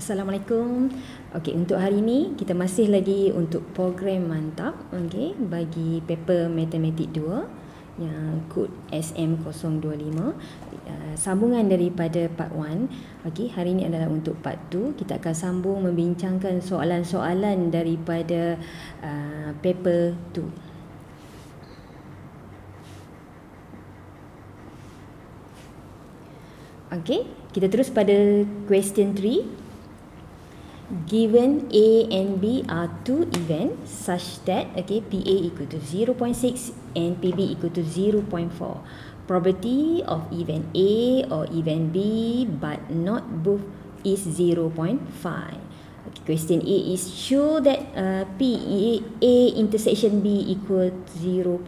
Assalamualaikum. Okey, untuk hari ini kita masih lagi untuk program mantap, okey, bagi paper matematik 2 yang kod SM025, sambungan daripada part 1. Okey, hari ini adalah untuk part 2. Kita akan sambung membincangkan soalan-soalan daripada paper 2. Okey, kita terus pada question 3. Given A and B are two events such that PA equal to 0.6 and PB equal to 0.4. Probability of event A or event B but not both is 0.5. Question A is show that A intersection B equal 0.25.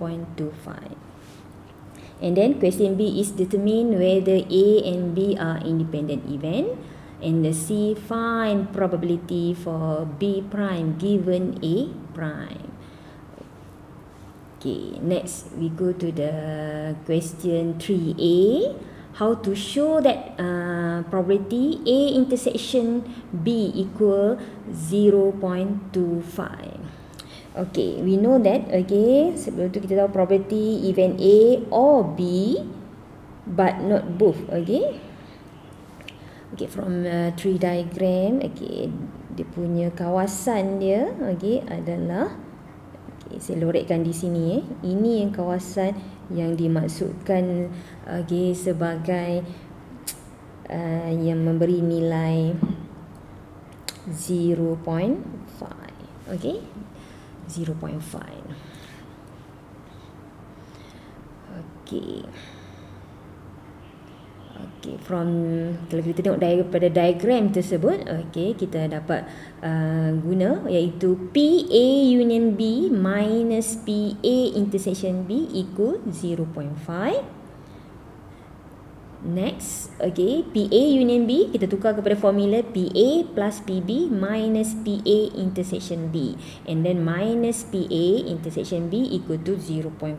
And then question B is determine whether A and B are independent event. And the C, find probability for B prime given A prime. Okay, next we go to the question 3A. How to show that probability A intersection B equal 0.25. Okay, we know that, sebelum tu kita tahu probability event A or B but not both, from tree diagram, dia punya kawasan dia, adalah, saya lorekkan di sini, ini yang kawasan yang dimaksudkan, sebagai yang memberi nilai 0.5, 0.5. From kalau kita tengok pada diagram tersebut, kita dapat guna iaitu PA union B minus PA intersection B equal 0.5. Next, PA union B kita tukar kepada formula PA plus PB minus PA intersection B, and then minus PA intersection B equal to 0.5.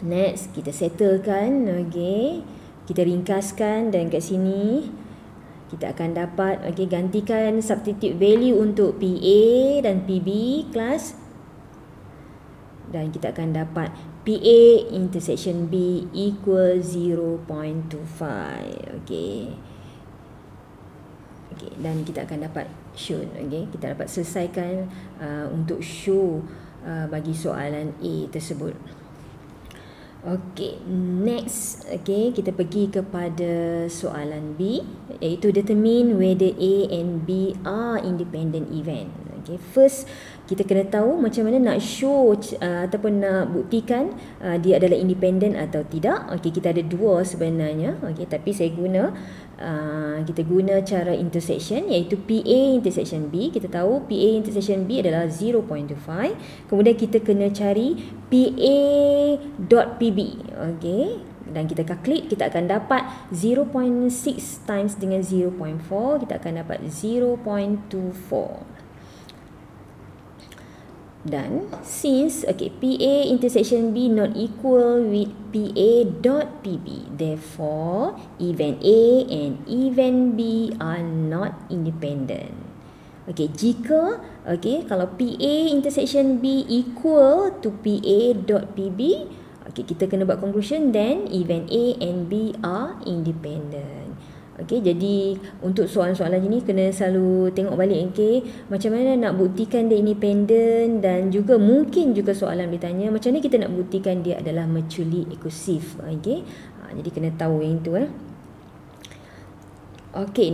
Next, kita settlekan, kita ringkaskan, dan kat sini kita akan dapat, gantikan substitute value untuk PA dan PB kelas, dan kita akan dapat PA intersection B equal 0.25. Dan kita akan dapat show, kita dapat selesaikan untuk show bagi soalan A tersebut. Next, kita pergi kepada soalan B, iaitu determine whether A and B are independent event. First, kita kena tahu macam mana nak show ataupun nak buktikan dia adalah independent atau tidak. Kita ada dua sebenarnya, tapi saya kita guna cara intersection, iaitu PA intersection B. Kita tahu PA intersection B adalah 0.25. Kemudian kita kena cari PA dot PB. Dan kita calculate, kita akan dapat 0.6 times dengan 0.4, kita akan dapat 0.24. Dan since PA intersection B not equal with PA dot PB, therefore event A and event B are not independent. Jika kalau PA intersection B equal to PA dot PB, kita kena buat conclusion, then event A and B are independent. Jadi untuk soalan-soalan ini kena selalu tengok balik, macam mana nak buktikan dia independent, dan juga mungkin juga soalan bertanya macam mana kita nak buktikan dia adalah mutually exclusive. Jadi kena tahu yang itu.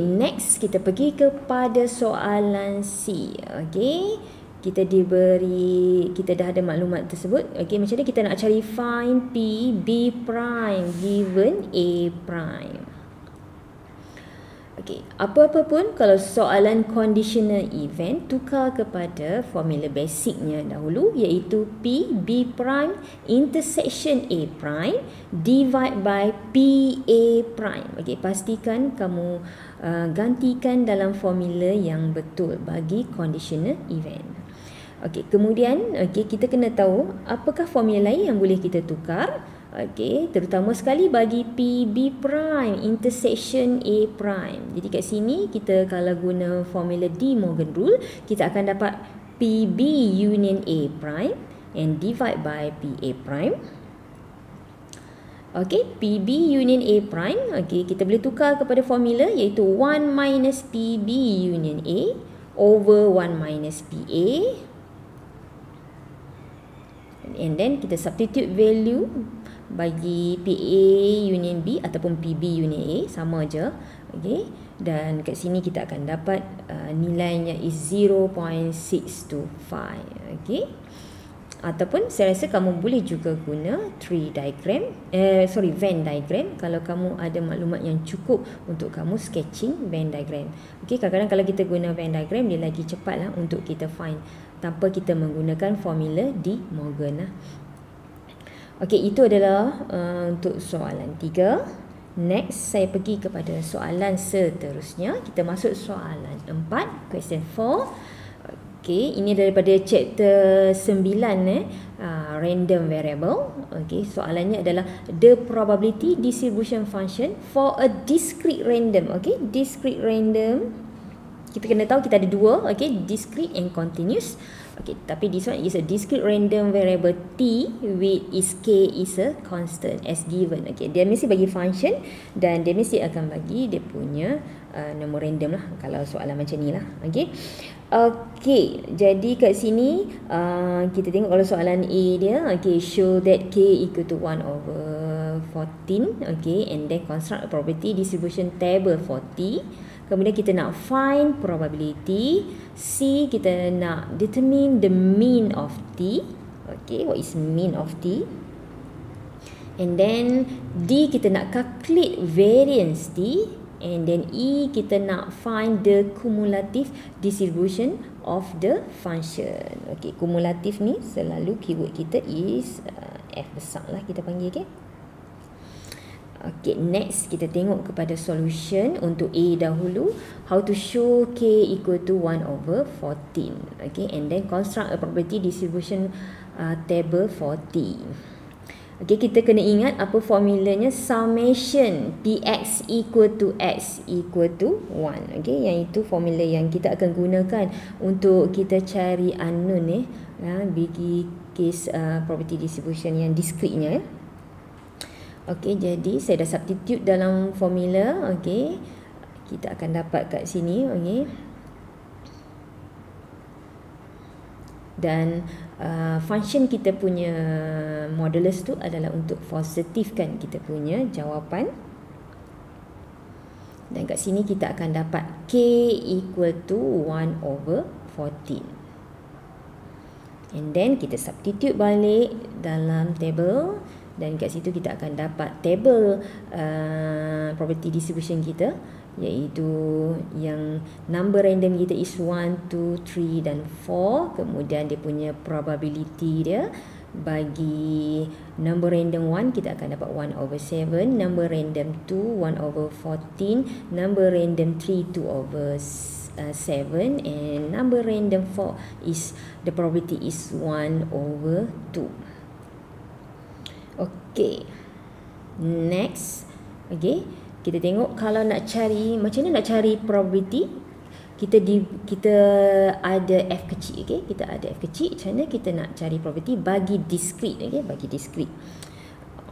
Next kita pergi kepada soalan C. Kita dah ada maklumat tersebut. Macam mana kita nak cari find P B prime given A prime. Apa-apa pun kalau soalan conditional event, tukar kepada formula basicnya dahulu, iaitu P B prime intersection A prime divide by PA prime. Pastikan kamu gantikan dalam formula yang betul bagi conditional event. Kemudian kita kena tahu apakah formula lain yang boleh kita tukar. Okey, terutama sekali bagi PB prime intersection A prime. Jadi kat sini kita kalau guna formula De Morgan rule, kita akan dapat PB union A prime and divide by PA prime. Okey, PB union A prime, okey, kita boleh tukar kepada formula iaitu 1 minus PB union A over 1 minus PA. And then kita substitute value bagi PA union B ataupun PB union A, sama aja. Okey, dan kat sini kita akan dapat nilainya is 0.625. Okey, ataupun saya rasa kamu boleh juga guna Venn diagram kalau kamu ada maklumat yang cukup untuk kamu sketching Venn diagram. Okey, kadang-kadang kalau kita guna Venn diagram dia lagi cepatlah untuk kita find tanpa kita menggunakan formula De Morgan lah. Okey, itu adalah untuk soalan 3. Next, saya pergi kepada soalan seterusnya. Kita masuk soalan 4, question 4. Okey, ini daripada chapter 9 random variable. Okey, soalannya adalah the probability distribution function for a discrete random. Okey, discrete random. Kita kena tahu kita ada dua, okey, discrete and continuous. Okey, tapi this one is a discrete random variable t with is k is a constant as given. Okey, dia mesti bagi function dan dia mesti akan bagi dia punya nombor random lah kalau soalan macam ni lah. Okey. Okey, jadi kat sini kita tengok kalau soalan A dia, okey, show that k equal to 1 over 14, okey, and then construct a probability distribution table for t. Kemudian kita nak find probability. C, kita nak determine the mean of t. Okay, what is mean of t? And then D, kita nak calculate variance t. And then E, kita nak find the cumulative distribution of the function. Okay, cumulative ni selalu keyword kita is F besar lah kita panggil, okay. Okay, next kita tengok kepada solution untuk A dahulu. How to show K equal to 1 over 14. Okay, and then construct a probability distribution table for T. Okay, kita kena ingat apa formulanya, summation Px equal to X equal to 1. Okay, yang itu formula yang kita akan gunakan untuk kita cari unknown bagi case probability distribution yang discrete-nya. Okey, jadi saya dah substitute dalam formula. Okey, kita akan dapat kat sini. Okey, dan function kita punya modulus tu adalah untuk positifkan kita punya jawapan. Dan kat sini kita akan dapat K equal to 1 over 14. And then kita substitute balik dalam table. Dan kat situ kita akan dapat table probability distribution kita, iaitu yang number random kita is 1, 2, 3 dan 4. Kemudian dia punya probability dia bagi number random 1 kita akan dapat 1 over 7, number random 2 1 over 14, number random 3 2 over 7, and number random 4 is the probability is 1 over 2. Okey, next, okey, kita tengok kalau nak cari macam mana nak cari probability. Kita ada f kecil, okey, kita ada f kecil. Macam mana kita nak cari probability bagi discrete, okey, bagi discrete.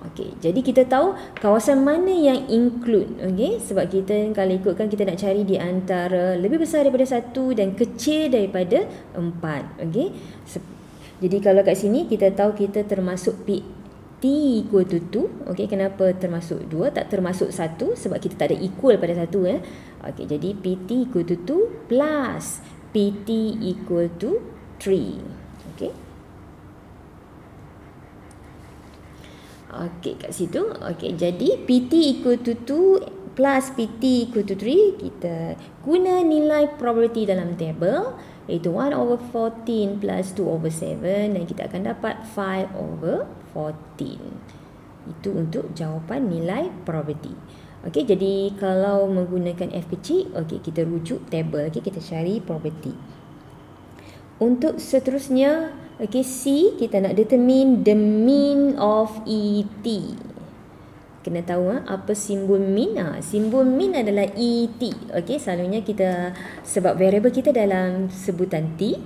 Okey, jadi kita tahu kawasan mana yang include, okey, sebab kita kalau ikutkan kita nak cari di antara lebih besar daripada 1 dan kecil daripada 4, okey. Jadi kalau kat sini kita tahu kita termasuk T equal to 2. Okey, kenapa termasuk 2? Tak termasuk 1 sebab kita tak ada equal pada 1 ya. Okey, jadi PT equal to 2 plus PT equal to 3. Okey. Okey, kat situ. Okey, jadi PT equal to 2 plus PT equal to 3, kita guna nilai probability dalam table, iaitu 1 over 14 plus 2 over 7, dan kita akan dapat 5 over 14. Itu untuk jawapan nilai probability. Okey, jadi kalau menggunakan F kecil, okey, kita rujuk table, okey, kita cari probability. Untuk seterusnya, okay, C, kita nak determine the mean of ET. Kena tahu apa simbol mean. Simbol mean adalah ET. Okay, selalunya kita, sebab variable kita dalam sebutan T,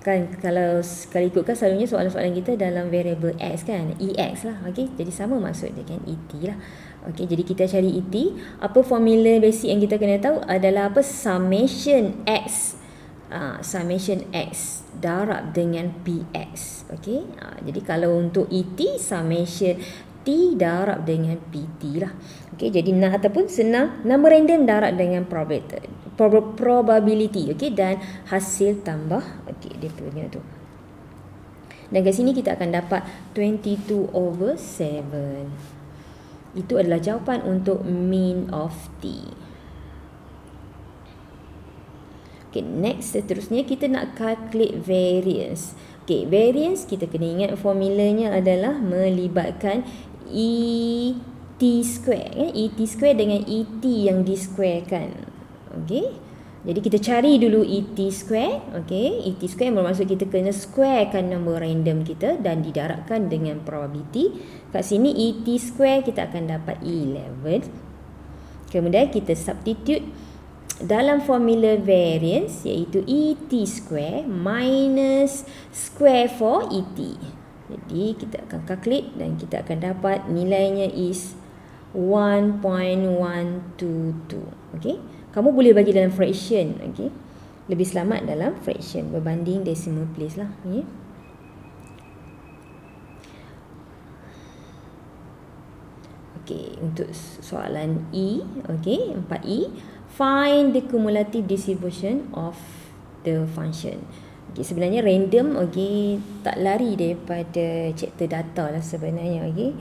kan, kalau ikutkan selalunya soalan-soalan kita dalam variable X kan, EX lah. Okay, jadi sama maksud dia kan, ET lah. Okay, jadi kita cari ET. Apa formula basic yang kita kena tahu adalah apa? Summation X. Summation X darab dengan PX. Okay, jadi kalau untuk ET, summation T darab dengan PT lah. Okay, jadi ataupun senang, nama random darab dengan probability. Okay, dan hasil tambah. Okay, dia punya tu. Dan kat sini kita akan dapat 22/7. Itu adalah jawapan untuk mean of T. Okay, next seterusnya kita nak calculate variance. Okay, variance kita kena ingat formulanya adalah melibatkan ET square. ET square dengan ET yang di-squarekan. Okay, jadi kita cari dulu ET square. Okay, ET square bermaksud kita kena squarekan nombor random kita dan didarabkan dengan probability. Kat sini ET square kita akan dapat 11. Kemudian kita substitute dalam formula variance, iaitu ET square minus square for ET. Jadi kita akan calculate dan kita akan dapat nilainya is 1.122. Okay, kamu boleh bagi dalam fraction. Okay, lebih selamat dalam fraction berbanding decimal place lah. Okay. Okay, untuk soalan E, okay, 4E, find the cumulative distribution of the function. Okay, sebenarnya random, okay, tak lari daripada chapter data lah sebenarnya. Okay,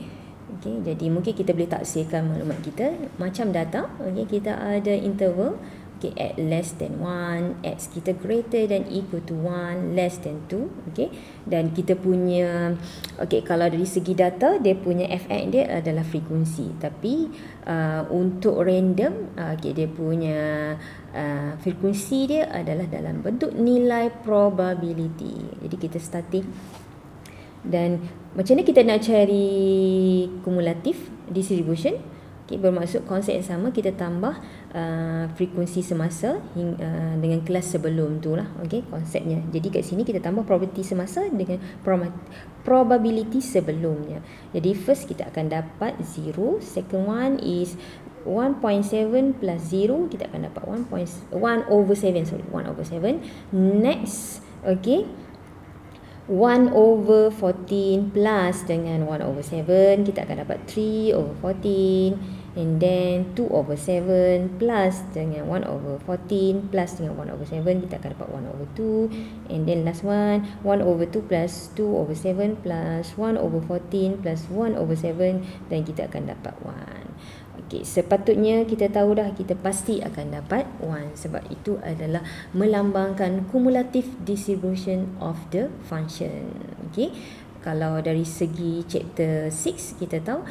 okay, jadi mungkin kita boleh taksirkan maklumat kita macam data. Okay, kita ada interval. Okay, at less than 1, x kita greater than equal to 1, less than 2. Okay, dan kita punya, okay, kalau dari segi data, dia punya fx dia adalah frekuensi. Tapi untuk random, okay, dia punya frekuensi dia adalah dalam bentuk nilai probability. Jadi kita starting. Dan macam mana kita nak cari cumulative distribution? Okay, bermaksud konsep yang sama, kita tambah frekuensi semasa dengan kelas sebelum tu lah. Okay, konsepnya. Jadi kat sini kita tambah probability semasa dengan probability sebelumnya. Jadi first kita akan dapat 0. Second one is 1.7 plus 0. Kita akan dapat 1/7. Next, okay, 1/14 plus dengan 1/7, kita akan dapat 3/14, and then 2/7 plus dengan 1/14 plus dengan 1/7, kita akan dapat 1/2, and then last one 1/2 plus 2/7 plus 1/14 plus 1/7, dan kita akan dapat 1. Okay, sepatutnya kita tahu dah, kita pasti akan dapat 1 sebab itu adalah melambangkan cumulative distribution of the function. Okay, kalau dari segi chapter 6 kita tahu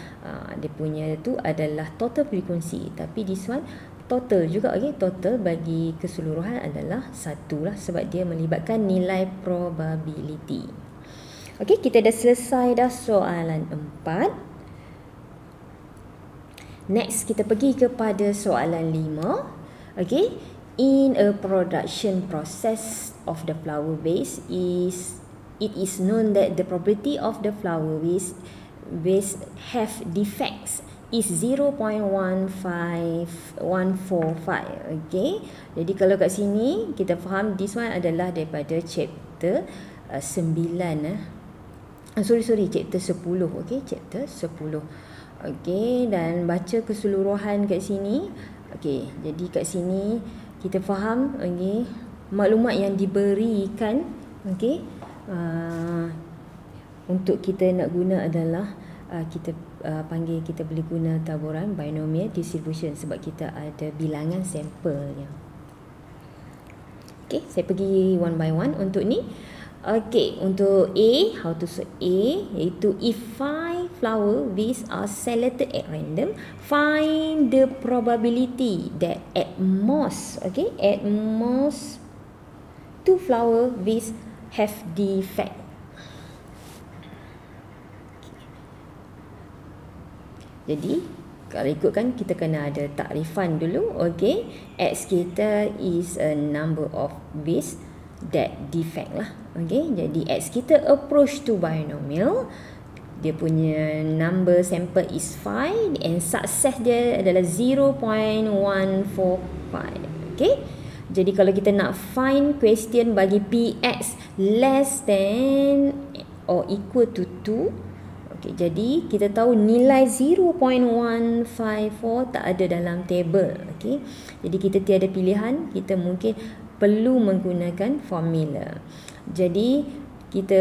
dia punya tu adalah total frekuensi, tapi this one total juga. Okay, total bagi keseluruhan adalah 1 lah sebab dia melibatkan nilai probability. Okay, kita dah selesai dah soalan 4. Next, kita pergi kepada soalan 5. Okay, in a production process of the flower vase, it is known that the probability of the flower vase have defects is 0.15145. Okay, jadi kalau kat sini kita faham this one adalah daripada chapter 9 chapter 10. Okay, chapter 10. Okey, dan baca keseluruhan kat sini. Okey, jadi kat sini kita faham, okey, maklumat yang diberikan, okey, untuk kita nak guna adalah kita panggil, kita boleh guna taburan binomial distribution sebab kita ada bilangan sampelnya. Okey, saya pergi one by one untuk ni. Okay, untuk A, how to solve A, iaitu if 5 flower vase are selected at random, find the probability that at most, okay, at most 2 flower vase have defect. Jadi kalau ikutkan kita kena ada takrifan dulu. Okay, X kita is a number of bits that defect lah. Okay, jadi X kita approach to binomial, dia punya number sample is 5 and success dia adalah 0.145. Okay, jadi kalau kita nak find question bagi Px less than or equal to 2, okay, jadi kita tahu nilai 0.154 tak ada dalam table. Okay, jadi kita tiada pilihan, kita mungkin perlu menggunakan formula. Jadi kita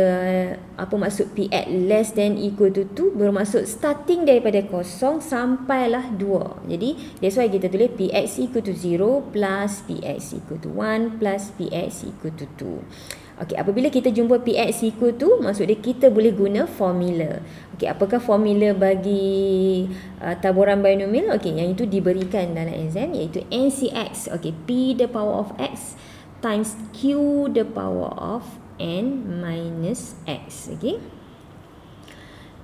apa maksud Px less than equal to 2 bermaksud starting daripada kosong sampailah 2. Jadi that's why kita tulis Px equal to 0 plus Px equal to 1 plus Px equal to 2. Okey, apabila kita jumpa Px equal to, maksud dia kita boleh guna formula. Okey, apakah formula bagi taburan binomial? Okey, yang itu diberikan dalam exam iaitu NCX. Okey, P the power of X times Q the power of N minus X. Okey.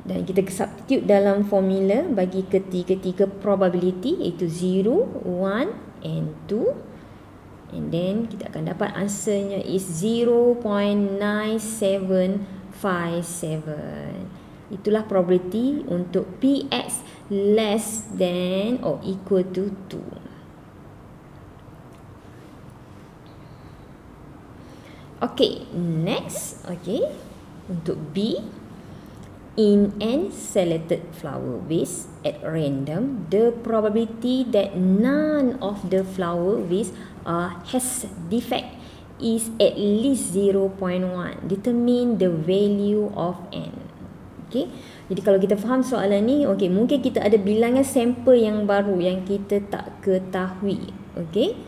Dan kita substitute dalam formula bagi ketiga probability iaitu 0, 1 and 2. And then kita akan dapat answernya is 0.9757. Itulah probability untuk Px less than or equal to 2. Okay, next, okay, untuk B, in n selected flower base at random, the probability that none of the flower base has defect is at least 0.1. Determine the value of n. Okay, jadi kalau kita faham soalan ni, okay, mungkin kita ada bilangan sampel yang baru yang kita tak ketahui. Okay,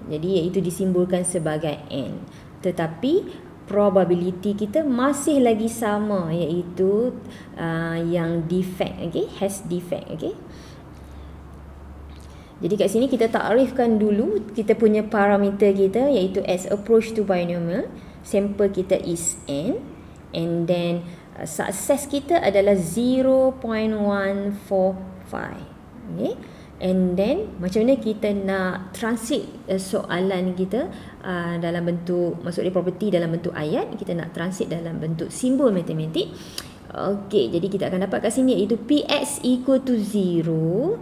jadi iaitu disimbolkan sebagai n. Tetapi probability kita masih lagi sama iaitu yang defect, okay, has defect. Okay, jadi kat sini kita takrifkan dulu kita punya parameter kita iaitu as approach to binomial, sampel kita is n, and then success kita adalah 0.145. Okay, and then macam mana kita nak translate soalan kita dalam bentuk, maksud dia property dalam bentuk ayat, kita nak translate dalam bentuk simbol matematik. Okey, jadi kita akan dapat kat sini iaitu Px equal to 0,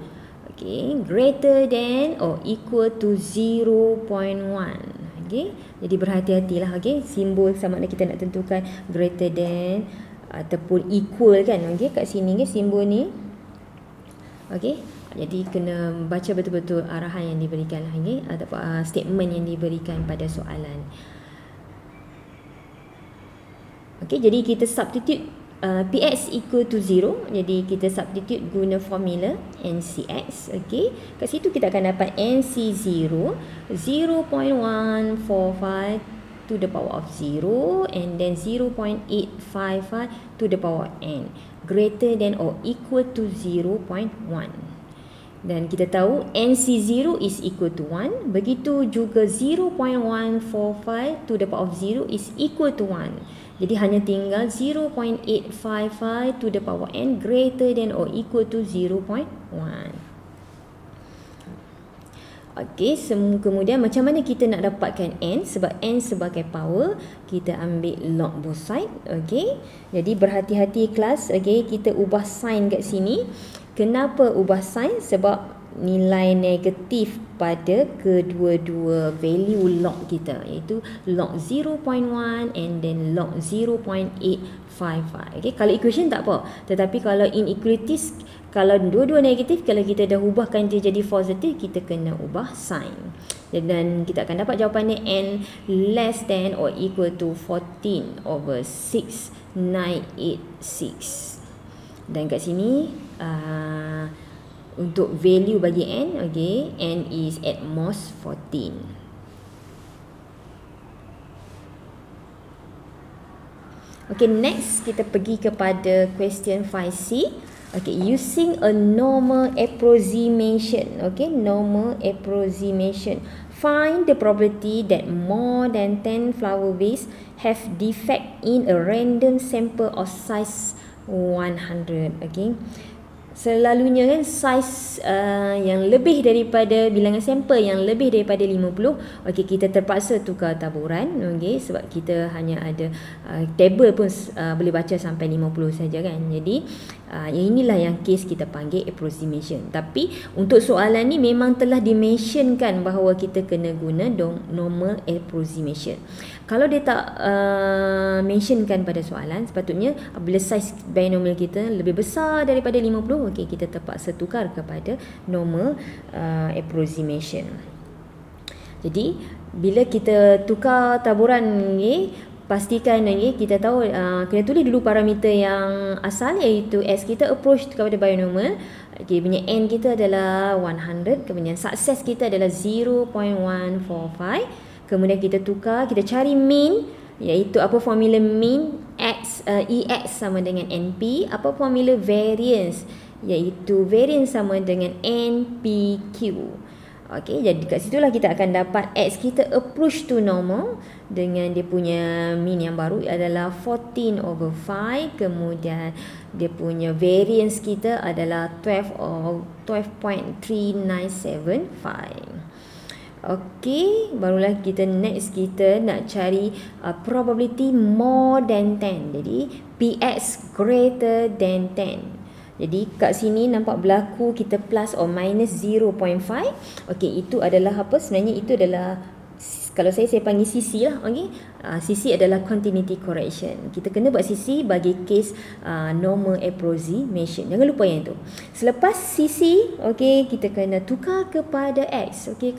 okay, greater than or equal to 0.1. Okay, jadi berhati-hatilah. Okay, simbol sama ada kita nak tentukan greater than ataupun equal kan. Okay, kat sini ke simbol ni. Okay, jadi kena baca betul-betul arahan yang diberikan lah, okay? Ataupun statement yang diberikan pada soalan. Okay, jadi kita substitute Px equal to 0. Jadi kita substitute guna formula NCX. Okay, kat situ kita akan dapat NC0 0.145 to the power of 0 and then 0.855 to the power n greater than or equal to 0.1. Dan kita tahu NC0 is equal to 1. Begitu juga 0.145 to the power of 0 is equal to 1. Jadi hanya tinggal 0.855 to the power n greater than or equal to 0.1. Okey, kemudian macam mana kita nak dapatkan n? Sebab n sebagai power, kita ambil log both side. Okey, jadi berhati-hati kelas. Okey, kita ubah sign kat sini. Kenapa ubah sign? Sebab nilai negatif pada kedua-dua value log kita, iaitu log 0.1 and then log 0.855. Okay, kalau equation tak apa, tetapi kalau inequalities, kalau dua-dua negatif, kalau kita dah ubahkan dia jadi positif, kita kena ubah sign. Dan kita akan dapat jawapannya n less than or equal to 14/6986. Dan kat sini untuk value bagi n, okay, n is at most 14. Okay, next kita pergi kepada question 5C. Okay, using a normal approximation, okay, normal approximation Find the probability that more than 10 flower vase have defect in a random sample of size 100. Okay. Selalunya kan saiz yang lebih daripada bilangan sampel yang lebih daripada 50, okey, kita terpaksa tukar taburan, okey, sebab kita hanya ada table pun boleh baca sampai 50 saja kan. Jadi inilah yang kes kita panggil approximation. Tapi untuk soalan ni memang telah dimentionkan bahawa kita kena guna normal approximation. Kalau dia tak mentionkan pada soalan, sepatutnya bila saiz binomial kita lebih besar daripada 50, okey, kita terpaksa tukar kepada normal approximation. Jadi bila kita tukar taburan ni, pastikan kita tahu kena tulis dulu parameter yang asal, iaitu S kita approach kepada binomial. Okey, punya N kita adalah 100, kemudian sukses kita adalah 0.145. Kemudian kita tukar, kita cari mean, iaitu apa formula mean, EX sama dengan NP. Apa formula variance, iaitu variance sama dengan NPQ. Okey, jadi kat situlah kita akan dapat X kita approach to normal dengan dia punya mean yang baru adalah 14/5. Kemudian dia punya variance kita adalah 12.3975. Okey, barulah kita next kita nak cari probability more than 10. Jadi PX greater than 10. Jadi kat sini nampak berlaku kita plus or minus 0.5. Okey, itu adalah apa? Sebenarnya itu adalah, kalau saya panggil CC lah. Okey, CC adalah continuity correction. Kita kena buat CC bagi case normal approximation. Jangan lupa yang itu. Selepas CC, okey, kita kena tukar kepada X. Okey,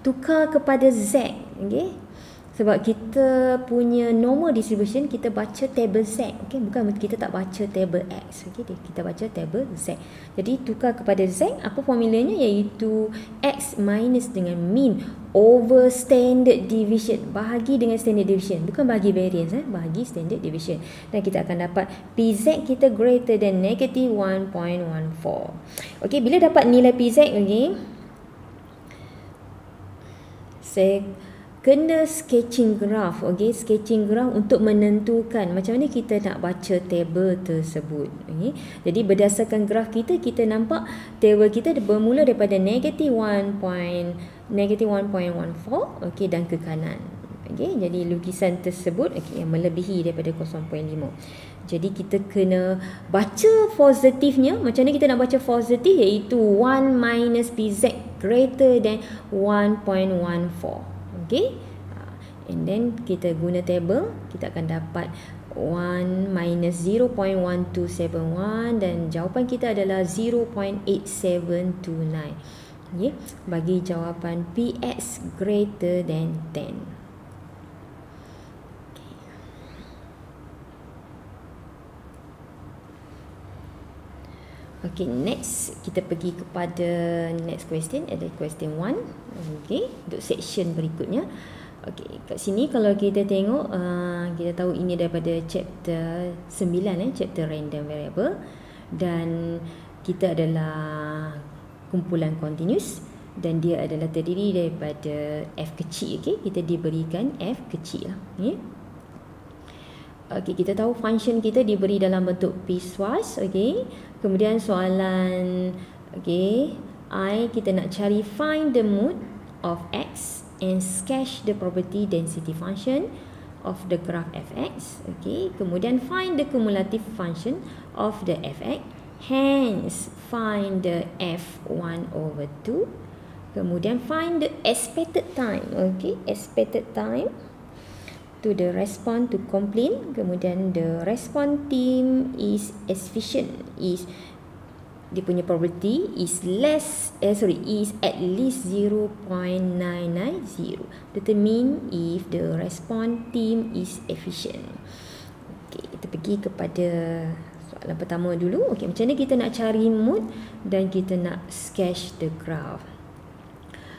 tukar kepada Z. Okey. Sebab kita punya normal distribution, kita baca table Z. Okey, bukan kita tak baca table X. Okey, kita baca table Z. Jadi tukar kepada Z, apa formulanya, iaitu X minus dengan mean over standard deviation. Bahagi dengan standard deviation, bukan bahagi variance, bahagi standard deviation. Dan kita akan dapat PZ kita greater than negative 1.14. Okey, bila dapat nilai PZ, okey, saya kena sketching graph. Okey, sketching graph untuk menentukan macam mana kita nak baca table tersebut. Okey, jadi berdasarkan graph kita nampak table kita bermula daripada negative 1.14, okey, dan ke kanan. Okey, jadi lukisan tersebut, okey, yang melebihi daripada 0.5. Jadi kita kena baca positifnya. Macam mana kita nak baca positif, iaitu 1 minus PZ greater than 1.14. Okay, and then kita guna table, kita akan dapat 1 minus 0.1271 dan jawapan kita adalah 0.8729. Okay, bagi jawapan PX greater than 10. Okay, next kita pergi kepada next question, ada question 1. Okay, untuk section berikutnya. Okay, kat sini kalau kita tengok, kita tahu ini daripada chapter 9, chapter random variable, dan kita adalah kumpulan continuous dan dia adalah terdiri daripada F kecil. Okay, kita diberikan F kecil lah. Okay. Okey, kita tahu function kita diberi dalam bentuk piecewise. Okey, kemudian soalan, okey, I kita nak cari find the mode of X and sketch the probability density function of the graph fx. Okey, kemudian find the cumulative function of the fx, hence find the f1/2. Kemudian find the expected time. Okey, expected time to the response to complaint. Kemudian the response team is efficient, is dia punya probability is is at least 0.990. Determine if the response team is efficient. Okey, kita pergi kepada soalan pertama dulu. Okey, macam mana kita nak cari mode dan kita nak sketch the graph.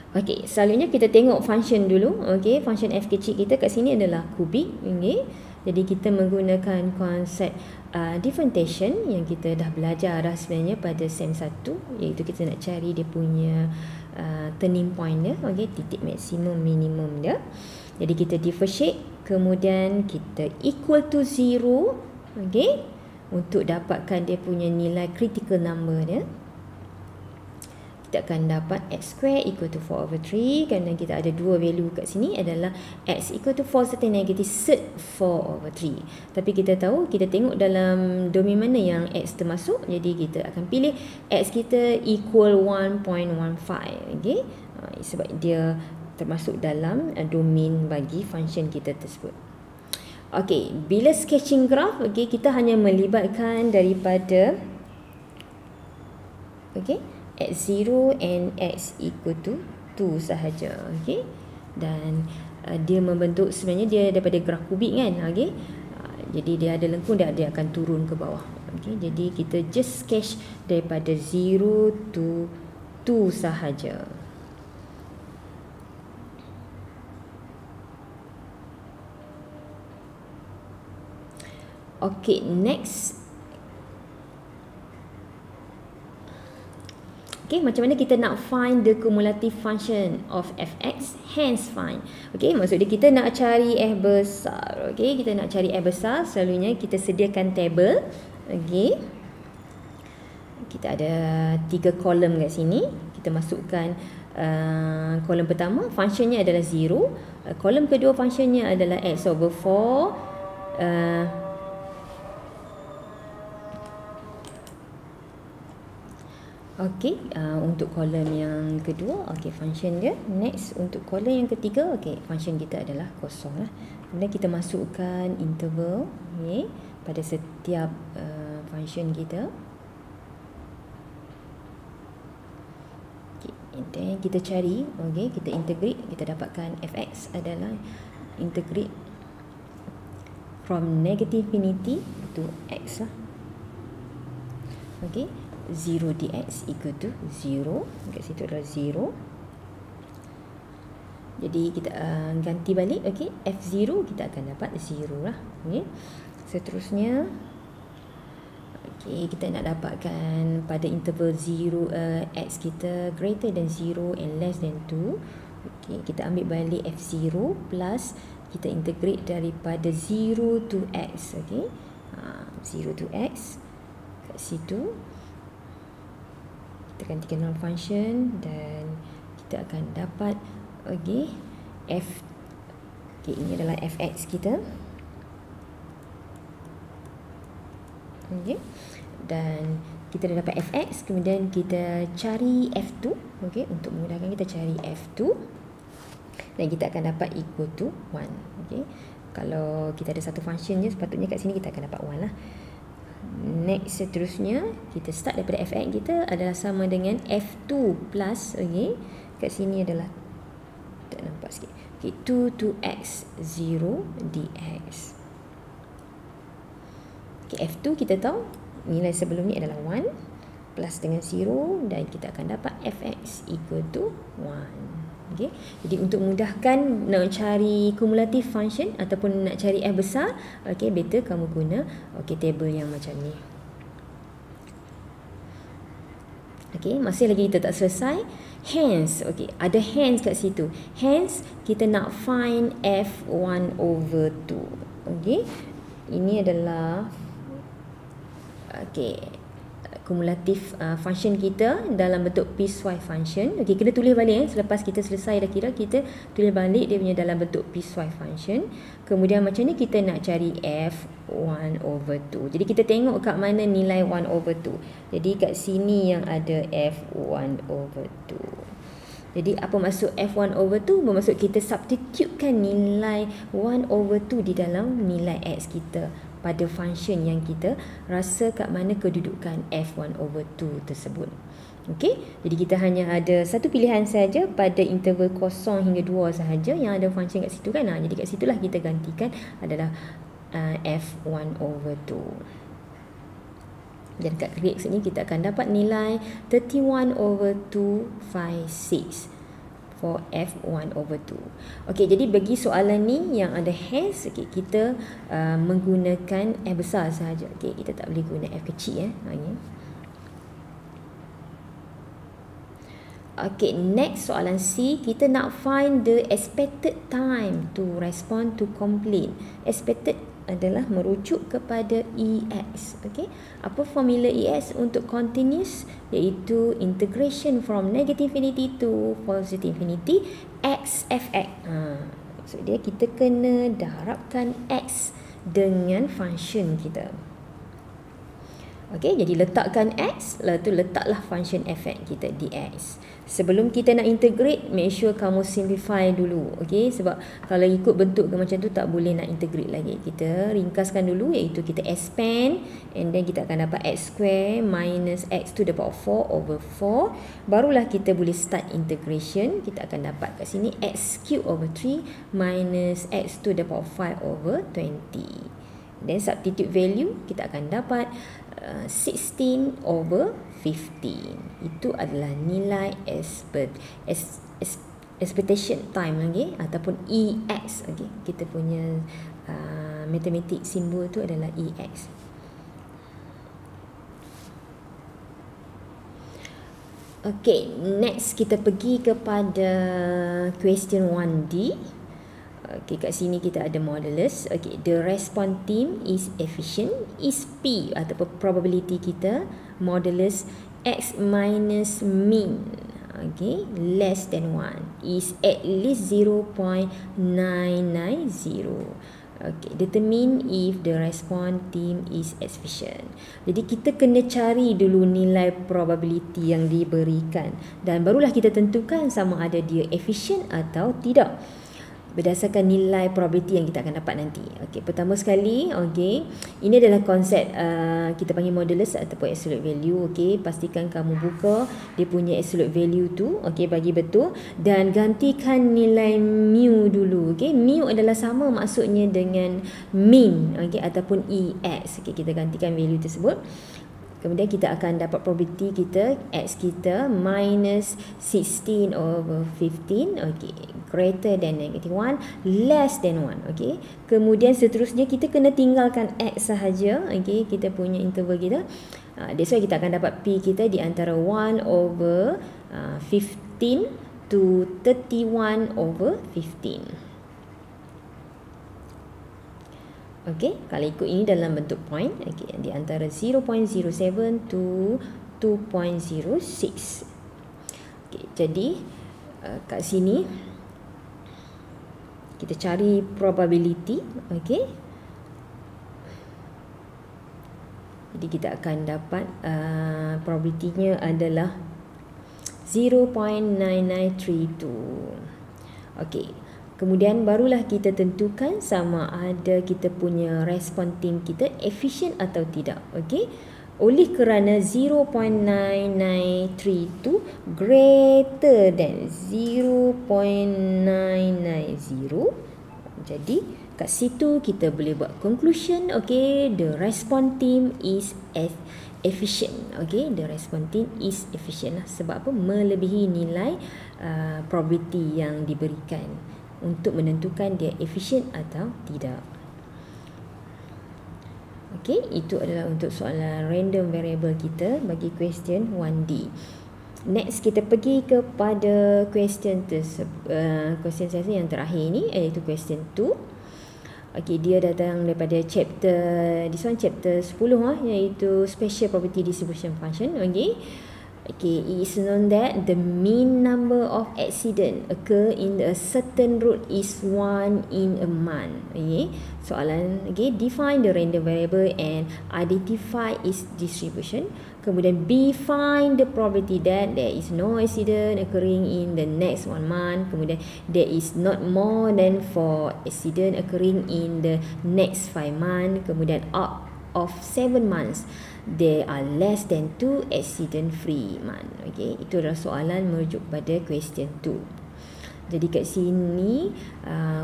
Okey, selalunya kita tengok function dulu. Okey, function f kecil kita kat sini adalah kubik. Okey, Jadi kita menggunakan konsep differentiation yang kita dah belajar dah sebenarnya pada SEM 1, iaitu kita nak cari dia punya turning point dia, okey, titik maksimum minimum dia. Jadi kita differentiate, kemudian kita equal to 0, okey, untuk dapatkan dia punya nilai critical number dia. Kita akan dapat x square equal to 4/3, kerana kita ada dua value kat sini adalah x equal to 4 serta negative cert 4/3. Tapi kita tahu, kita tengok dalam domain mana yang x termasuk, jadi kita akan pilih x kita equal 1.15, okay? Sebab dia termasuk dalam domain bagi function kita tersebut. Okey, bila sketching graph, okey, kita hanya melibatkan daripada x0 and x equal to 2 sahaja, okey. Dan dia membentuk, sebenarnya dia daripada graf kubik kan, okey. Jadi dia ada lengkung, dia akan turun ke bawah. Okey, jadi kita just sketch daripada 0 to 2 sahaja. Okey, next. Okay, macam mana kita nak find the cumulative function of fx, hence find. Okay, maksudnya kita nak cari f besar. Okay, kita nak cari f besar, selalunya kita sediakan table. Okay, kita ada 3 kolom kat sini. Kita masukkan kolom pertama, functionnya adalah 0. Kolom kedua, functionnya adalah x over 4. Okey, untuk kolom yang kedua, okey, function dia. Next, untuk kolom yang ketiga, okey, function kita adalah kosong lah. Kemudian kita masukkan interval, okey, pada setiap function kita. Okay, and then kita cari, okey, kita integrate, kita dapatkan fx adalah integrate from negative infinity to x lah. Okey, 0 dx equal to 0. Kat situ adalah 0. Jadi kita ganti balik, okey, f0 kita akan dapat 0 lah. Okey. Seterusnya, okey, kita nak dapatkan pada interval 0 x kita greater than 0 and less than 2. Okey, kita ambil balik f0 plus kita integrate daripada 0 to x, okey. 0 to x kat situ. Kita gantikan null function dan kita akan dapat, okey, f, okey, ini adalah fx kita. Okey, dan kita dah dapat fx, kemudian kita cari f2, okey, untuk memudahkan kita cari f2 dan kita akan dapat equal to 1. Okey, kalau kita ada satu function je, sepatutnya kat sini kita akan dapat 1 lah. Next, seterusnya kita start daripada fx kita adalah sama dengan f2 plus, okey, kat sini adalah tak nampak sikit, okey, 2 to x 0 dx. Okey, f2 kita tahu nilai sebelum ni adalah 1 plus dengan 0 dan kita akan dapat fx equal to 1. Okay. Jadi untuk mudahkan nak cari cumulative function ataupun nak cari f besar, okay, better kamu guna, okay, table yang macam ni. Okay, masih lagi kita tak selesai. Hence, okay, ada hence kat situ. Hence, kita nak find f1 over 2. Okay, ini adalah, okay, kumulatif function kita dalam bentuk piecewise function. Okey, kena tulis balik selepas kita selesai dah kira, kita tulis balik dia punya dalam bentuk piecewise function. Kemudian macam ni kita nak cari f1 over 2. Jadi kita tengok kat mana nilai 1 over 2. Jadi kat sini yang ada f1 over 2. Jadi apa maksud f1 over 2? Bermaksud kita substitutekan nilai 1 over 2 di dalam nilai x kita pada function yang kita rasa kat mana kedudukan f1 over 2 tersebut. Okey, jadi kita hanya ada satu pilihan saja pada interval 0 hingga 2 sahaja yang ada function kat situ kan. Jadi kat situlah kita gantikan adalah f1 over 2. Dan kat reaksi ni kita akan dapat nilai 31 over 256. for F1 over 2. Okey, jadi bagi soalan ni yang ada hence, okay, kita menggunakan F besar sahaja. Okey, kita tak boleh guna F kecil Okay. Okay, next soalan C, kita nak find the expected time to respond to complaint. Expected adalah merujuk kepada EX. Okay, apa formula EX untuk continuous? Iaitu integration from negative infinity to positive infinity X fx. So dia kita kena darabkan X dengan function kita. Okay, jadi letakkan X, lepas tu letaklah function fx kita dx. Sebelum kita nak integrate, make sure kamu simplify dulu. Okay, sebab kalau ikut bentuk macam tu tak boleh nak integrate lagi. Kita ringkaskan dulu, iaitu kita expand and then kita akan dapat x square minus x to the power 4 over 4. Barulah kita boleh start integration. Kita akan dapat kat sini x cube over 3 minus x to the power 5 over 20. Then substitute value, kita akan dapat 16 over 15. Itu adalah nilai expectation time ataupun EX. Kita punya matematik simbol tu adalah EX. Okay, next kita pergi kepada question 1D. Okay, kat sini kita ada modulus. Okay, the response team is efficient. Is P ataupun probability kita modulus X minus mean, okay, less than 1 is at least 0.990. Okay, determine if the response team is efficient. Jadi kita kena cari dulu nilai probability yang diberikan dan barulah kita tentukan sama ada dia efficient atau tidak berdasarkan nilai probability yang kita akan dapat nanti. Okey, pertama sekali, okey, ini adalah konsep kita panggil modulus ataupun absolute value. Okey, pastikan kamu buka dia punya absolute value tu, okey, bagi betul dan gantikan nilai mu dulu. Okey, mu adalah sama maksudnya dengan mean, okey, ataupun EX. Okey, kita gantikan value tersebut. Kemudian kita akan dapat probability kita, X kita minus 16 over 15, okay, greater than negative 1, less than 1, okay. Kemudian seterusnya kita kena tinggalkan X sahaja, okay, kita punya interval kita. That's why kita akan dapat P kita di antara 1 over 15 to 31 over 15. Okey, kalau ikut ini dalam bentuk point, okey, di antara 0.07 to 2.06. Okey, jadi kat sini kita cari probability, okey. Jadi kita akan dapat probability-nya adalah 0.9932. Okey. Kemudian barulah kita tentukan sama ada kita punya respon team kita efficient atau tidak. Okey. Oleh kerana 0.9932 greater than 0.990. Jadi kat situ kita boleh buat conclusion, okey, the respon team is efficient. Okey, the respon team is efficient lah. Sebab apa? Melebihi nilai probability yang diberikan untuk menentukan dia efisien atau tidak. Okey, itu adalah untuk soalan random variable kita bagi question 1D. Next kita pergi kepada question question saya yang terakhir ni, iaitu question 2. Okey, dia datang daripada chapter, this one chapter 10 iaitu special probability distribution function. Okey. Okay, it is known that the mean number of accident occur in a certain route is 1 in a month. Okay, soalan, okay, define the random variable and identify its distribution. Kemudian B, find the probability that there is no accident occurring in the next 1 month. Kemudian there is not more than 4 accident occurring in the next 5 months. Kemudian out of 7 months there are less than 2 accident free month. Okay, itu adalah soalan merujuk pada question 2. Jadi kat sini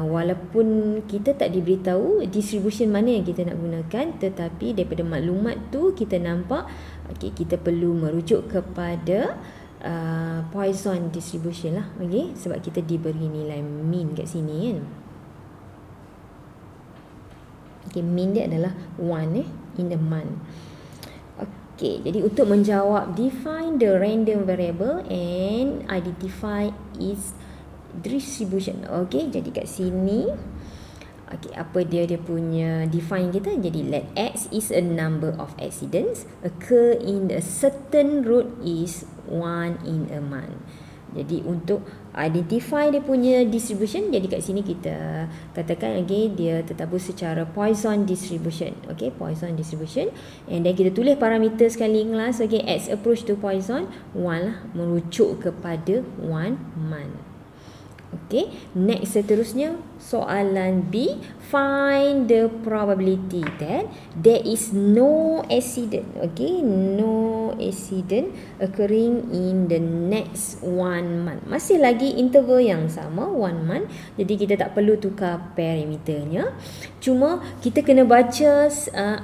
walaupun kita tak diberitahu distribution mana yang kita nak gunakan, tetapi daripada maklumat tu kita nampak, okay, kita perlu merujuk kepada Poisson distribution lah. Okay, sebab kita diberi nilai mean kat sini kan. Okay, mean dia adalah 1 in the month. Okay, jadi untuk menjawab, define the random variable and identify its distribution. Okay, jadi kat sini, okay, apa dia punya define kita? Jadi let X is a number of accidents occur in a certain route is 1 in a month. Jadi untuk identify dia punya distribution, jadi kat sini kita katakan okay, dia tertabur secara Poisson distribution. Okay, Poisson distribution. And then kita tulis parameter sekali kelas. Okay, as approach to Poisson, 1 lah, merujuk kepada 1 month. Okay, next seterusnya soalan B, find the probability that there is no accident. Okay, no accident occurring in the next 1 month. Masih lagi interval yang sama, 1 month. Jadi kita tak perlu tukar parameternya. Cuma kita kena baca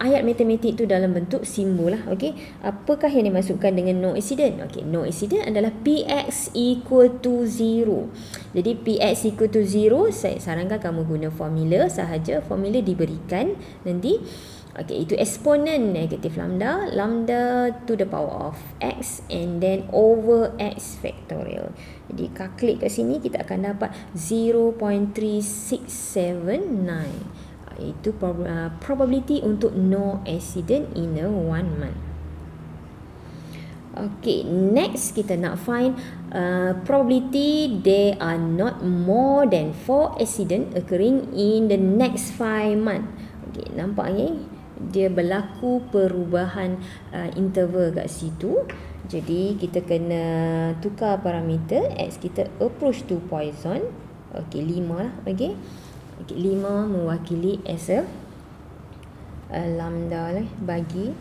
ayat matematik tu dalam bentuk simbol lah. Okay, apakah yang dimasukkan dengan no accident? Okay, no accident adalah Px equal to 0. Jadi Px equal to 0, saya sarankan kamu guna formula sahaja. Formula diberikan nanti. Okay, itu eksponen negatif lambda, lambda to the power of x and then over x factorial. Jadi calculate kat sini kita akan dapat 0.3679. Itu probability untuk no accident in a 1 month. Okay, next kita nak find probability there are not more than 4 accident occurring in the next 5 months. Okay, nampak ni dia berlaku perubahan interval kat situ. Jadi kita kena tukar parameter x kita approach to Poisson. Okay, 5 lah. Okay, 5 mewakili as a lambda lah bagi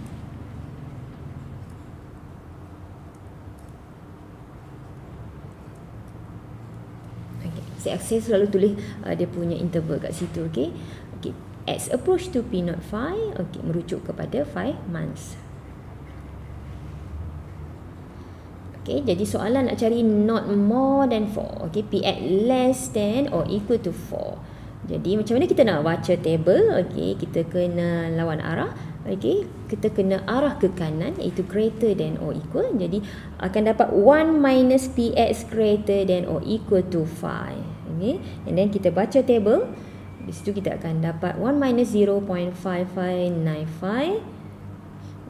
saya selalu tulis dia punya interval kat situ. Okay, okay, as approach to P05, okay, merujuk kepada 5 months. Okay, jadi soalan nak cari not more than 4. Okay, P at less than or equal to 4. Jadi macam mana kita nak baca table? Okay, kita kena lawan arah. Okay, kita kena arah ke kanan, iaitu greater than or equal. Jadi akan dapat 1 minus Px greater than or equal to 5. Okay, and then kita baca table. Di situ kita akan dapat 1 minus 0.5595.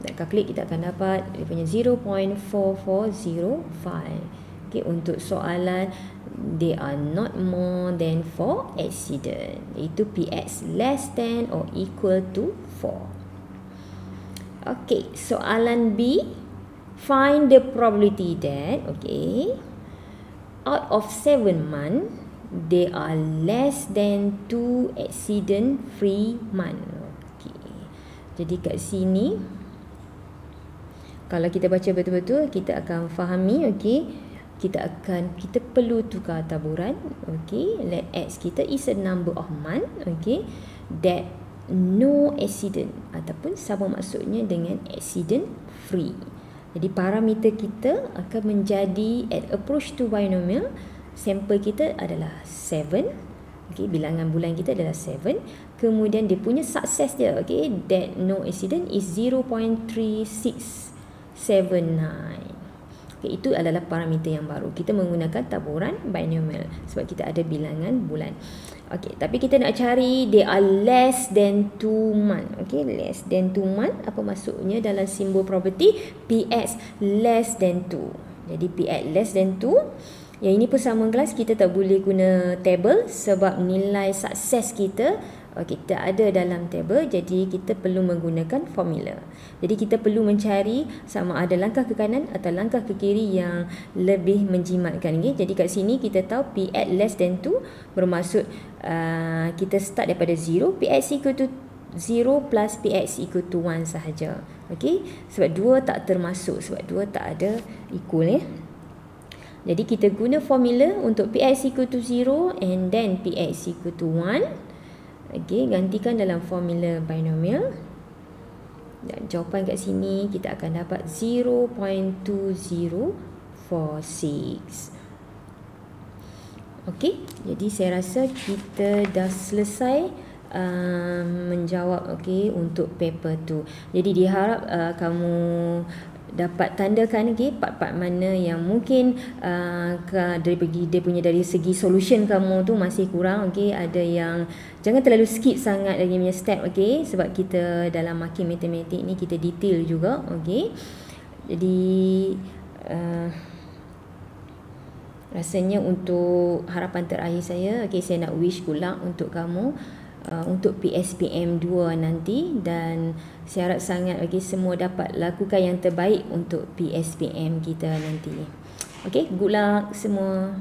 Dan calculate kita akan dapat dia punya 0.4405. Okay, untuk soalan they are not more than 4 accident, iaitu Px less than or equal to 4. Okay, soalan B, find the probability that, okay, out of 7 months, there are less than 2 accident free month. Okay, jadi kat sini, kalau kita baca betul-betul, kita akan fahami, okay, kita perlu tukar taburan. Okay, let x kita is a number of month. Okay, that no accident ataupun sama maksudnya dengan accident free. Jadi parameter kita akan menjadi at approach to binomial, sampel kita adalah 7. Okay, bilangan bulan kita adalah 7. Kemudian dia punya sukses dia, okay, that no accident is 0.3679. Okay, itu adalah parameter yang baru. Kita menggunakan taburan binomial sebab kita ada bilangan bulan. Okay, tapi kita nak cari they are less than 2 month. Okay, less than 2 month. Apa maksudnya dalam simbol property? Px less than 2. Jadi Px less than 2. Yang ini pun sama kelas, kita tak boleh guna table sebab nilai sukses kita tak ada dalam table. Jadi kita perlu menggunakan formula. Jadi kita perlu mencari sama ada langkah ke kanan atau langkah ke kiri yang lebih menjimatkan. Okay? Jadi kat sini kita tahu Px less than 2 bermaksud kita start daripada 0. Px equal to 0 plus Px equal to 1 sahaja. Okay? Sebab 2 tak termasuk, sebab 2 tak ada equal. Jadi kita guna formula untuk Px equal to 0 and then Px equal to 1. Okay, gantikan dalam formula binomial. Dan jawapan kat sini kita akan dapat 0.2045. 4, 6. Okey, jadi saya rasa kita dah selesai menjawab untuk paper tu. Jadi diharap kamu dapat tandakan part-part mana yang mungkin dari segi solution kamu tu masih kurang. Ada yang jangan terlalu skip sangat lagi punya step, sebab kita dalam makin matematik ni kita detail juga. Jadi rasanya untuk harapan terakhir saya, saya nak wish good luck untuk kamu untuk PSPM 2 nanti, dan saya harap sangat semua dapat lakukan yang terbaik untuk PSPM kita nanti. Good luck semua.